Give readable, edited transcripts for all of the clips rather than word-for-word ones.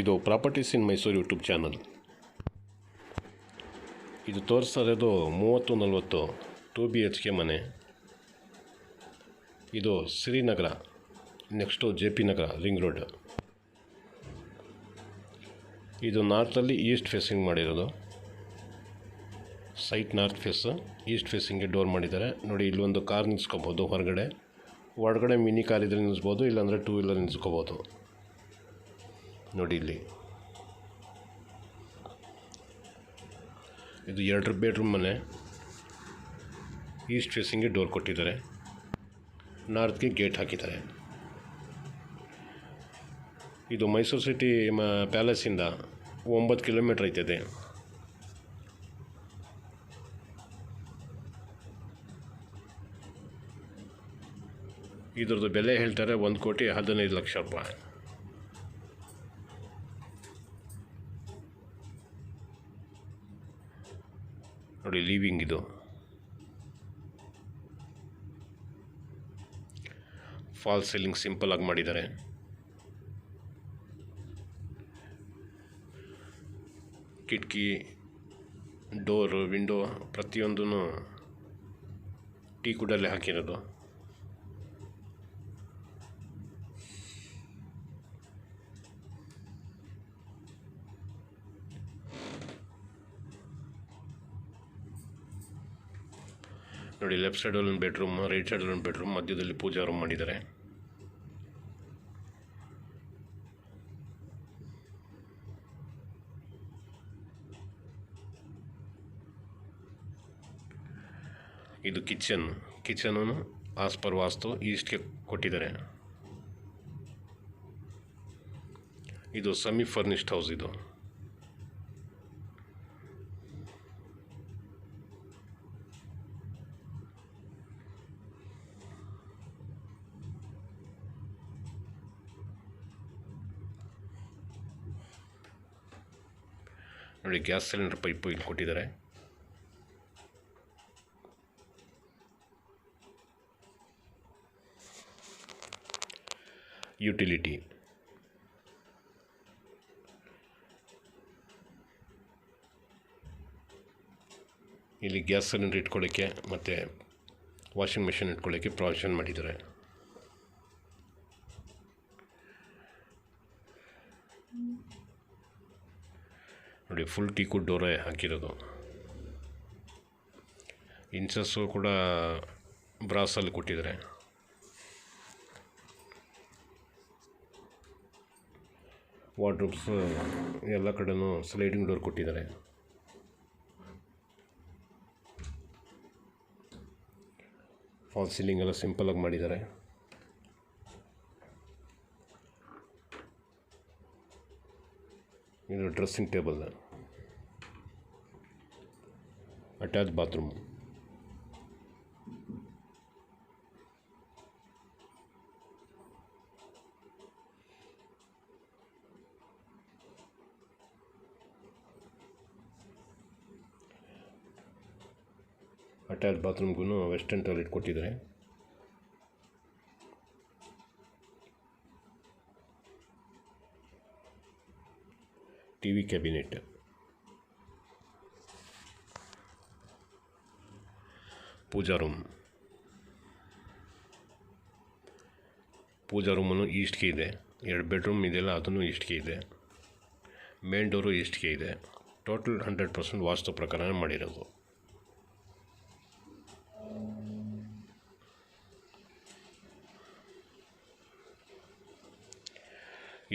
ಇದು properties in Mysuru YouTube channel. ಇದು ತೋರಿಸ್ತಾ ಇರೋದು 30-40 2 BHK ಮನೆ. ಇದು Srinagar, next JP Nagar ring road. ಇದು ನಾರ್ತಲ್ಲಿ ಈಸ್ಟ್ ಫೇಸಿಂಗ್ ಮಾಡಿರೋದು. ಸೈಟ್ ನಾರ್ತ್ ಫೇಸ್, ಈಸ್ಟ್ ಫೇಸಿಂಗ್ಗೆ ಡೋರ್ ಮಾಡಿದ್ದಾರೆ ನೋಡಿ. ಇಲ್ಲೊಂದು ಕಾರ್ ನಿಲ್ಸ್ಕೊಬೋದು ಹೊರಗಡೆ. ಒಳಗಡೆ ಮಿನಿ ಕಾರ್ ಇದ್ದರೆ ನಿಲ್ಲಿಸ್ಬೋದು, ಇಲ್ಲಾಂದರೆ 2 ವೀಲರ್ ನಿಲ್ಲಿಸ್ಕೋಬೋದು ನೋಡಿ. ಇಲ್ಲಿ ಇದು 2 ಬೆಡ್ರೂಮ್ ಮನೆ. ಈಸ್ಟ್ ಫೇಸಿಂಗ್ಗೆ ಡೋರ್ ಕೊಟ್ಟಿದ್ದಾರೆ, ನಾರ್ತ್ಗೆ ಗೇಟ್ ಹಾಕಿದ್ದಾರೆ. ಇದು ಮೈಸೂರು ಸಿಟಿ ಪ್ಯಾಲೇಸಿಂದ 9 ಕಿಲೋಮೀಟ್ರ್ ಐತದೆ. ಇದ್ರದ್ದು ಬೆಲೆ ಹೇಳ್ತಾರೆ 1,15,00,000 ರೂಪಾಯಿ. ನೋಡಿ ಲೀವಿಂಗ್ ಇದು. ಫಾಲ್ ಸೀಲಿಂಗ್ ಸಿಂಪಲ್ ಆಗಿ ಮಾಡಿದ್ದಾರೆ. ಕಿಟಕಿ, ಡೋರು, ವಿಂಡೋ ಪ್ರತಿಯೊಂದೂ ಟೀಕುಡಲ್ಲೇ ಹಾಕಿರೋದು. ನೋಡಿ, ಲೆಫ್ಟ್ ಸೈಡಲ್ಲಿ ಒಂದು ಬೆಡ್ರೂಮ್, ರೈಟ್ ಸೈಡಲ್ಲಿ ಒಂದು ಬೆಡ್ರೂಮ್, ಮಧ್ಯದಲ್ಲಿ ಪೂಜಾ ರೂಮ್ ಮಾಡಿದ್ದಾರೆ. ಇದು ಕಿಚನು ಆಸ್ ಪರ್ ವಾಸ್ತು ಈಸ್ಟ್ಗೆ ಕೊಟ್ಟಿದ್ದಾರೆ. ಇದು ಸೆಮಿ ಫರ್ನಿಶ್ಡ್ ಹೌಸ್. ಇದು ನೋಡಿ, ಗ್ಯಾಸ್ ಸಿಲಿಂಡರ್ ಪೈಪು ಇಲ್ಲಿ ಕೊಟ್ಟಿದ್ದಾರೆ. ಯುಟಿಲಿಟಿ ಇಲ್ಲಿ ಗ್ಯಾಸ್ ಸಿಲಿಂಡರ್ ಇಟ್ಕೊಳ್ಳೋಕ್ಕೆ ಮತ್ತು ವಾಷಿಂಗ್ ಮೆಷಿನ್ ಇಟ್ಕೊಳ್ಳೋಕ್ಕೆ ಪ್ರಾವಿಷನ್ ಮಾಡಿದ್ದಾರೆ. ನೋಡಿ, ಫುಲ್ ಟೀಕುಡ್ ಡೋರೇ ಹಾಕಿರೋದು. ಇಂಚಸ್ಸು ಕೂಡ ಬ್ರಾಸಲ್ಲಿ ಕೊಟ್ಟಿದ್ದಾರೆ. ವಾರ್ಡ್ರೋಬ್ಸ್ ಎಲ್ಲ ಕಡೆನೂ ಸ್ಲೈಡಿಂಗ್ ಡೋರ್ ಕೊಟ್ಟಿದ್ದಾರೆ. ಫಾಲ್ ಸೀಲಿಂಗ್ ಎಲ್ಲ ಸಿಂಪಲಾಗಿ ಮಾಡಿದ್ದಾರೆ. ಇದು dressing table, attach bathroom. Attach ಬಾತ್ರೂಮ್ಗೂ ವೆಸ್ಟರ್ನ್ ಟಾಯ್ಲೆಟ್ ಕೊಟ್ಟಿದ್ದಾರೆ. TV ಕ್ಯಾಬಿನೆಟ್, ಪೂಜಾ ರೂಮನ್ನು ಈಸ್ಟ್ಗೆ ಇದೆ. 2 ಬೆಡ್ರೂಮ್ ಇದೆಯಲ್ಲ, ಅದನ್ನು ಈಸ್ಟ್ಗೆ ಇದೆ. ಮೇನ್ ಡೋರು ಈಸ್ಟ್ಗೆ ಇದೆ. ಟೋಟಲ್ 100% ವಾಸ್ತು ಪ್ರಕಾರ ಮಾಡಿರೋದು.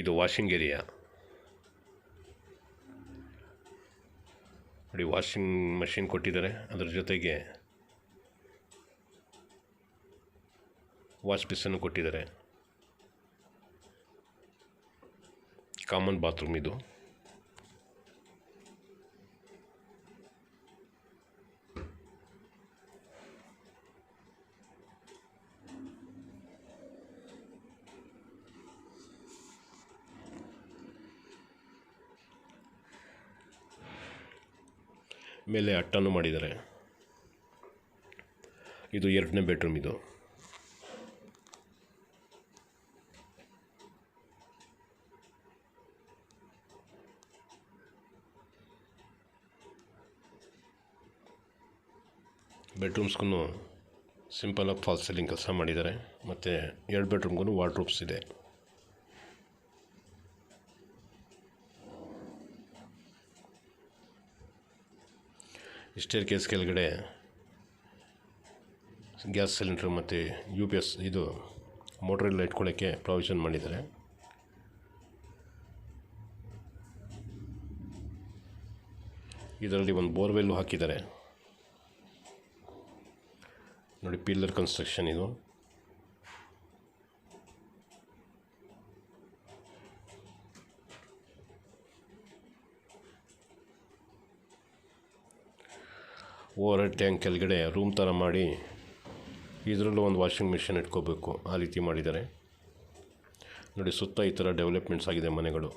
ಇದು ವಾಷಿಂಗ್ ಏರಿಯಾ ನೋಡಿ. ವಾಷಿಂಗ್ ಮಷಿನ್ ಕೊಟ್ಟಿದ್ದಾರೆ, ಅದರ ಜೊತೆಗೆ ವಾಶ್ ಬೇಸನ್ನು ಕೊಟ್ಟಿದ್ದಾರೆ. ಕಾಮನ್ ಬಾತ್ರೂಮ್ ಇದು. ಮೇಲೆ ಅಟ್ಟನ್ನು ಮಾಡಿದ್ದಾರೆ. ಇದು 2ನೇ ಬೆಡ್ರೂಮ್. ಇದು ಬೆಡ್ರೂಮ್ಸ್ಗೂ ಸಿಂಪಲಾಗಿ ಫಾಲ್ಸ್ ಸೀಲಿಂಗ್ ಕೆಲಸ ಮಾಡಿದ್ದಾರೆ. ಮತ್ತು 2 ಬೆಡ್ರೂಮ್ಗೂ ವಾರ್ಡ್ರೋಬ್ಸ್ ಇದೆ. ಸ್ಟೇರ್ ಕೇಸ್ ಕೆಳಗಡೆ ಗ್ಯಾಸ್ ಸಿಲಿಂಡ್ರ್ ಮತ್ತು UPS ಇದು ಮೋಟ್ರೆಲ್ಲ ಇಟ್ಕೊಳ್ಳೋಕ್ಕೆ ಪ್ರಾವಿಷನ್ ಮಾಡಿದ್ದಾರೆ. ಇದರಲ್ಲಿ ಒಂದು ಬೋರ್ವೆಲ್ಲು ಹಾಕಿದ್ದಾರೆ ನೋಡಿ. ಪಿಲ್ಲರ್ ಕನ್ಸ್ಟ್ರಕ್ಷನ್ ಇದು. ಓವರ್ ಹೆಡ್ ಟ್ಯಾಂಕ್ ಕೆಳಗಡೆ ರೂಮ್ ಥರ ಮಾಡಿ ಇದರಲ್ಲೂ ಒಂದು ವಾಷಿಂಗ್ ಮಿಷಿನ್ ಇಟ್ಕೋಬೇಕು, ಆ ರೀತಿ ಮಾಡಿದ್ದಾರೆ ನೋಡಿ. ಸುತ್ತ ಈ ಥರ ಡೆವಲಪ್ಮೆಂಟ್ಸ್ ಆಗಿದೆ ಮನೆಗಳು.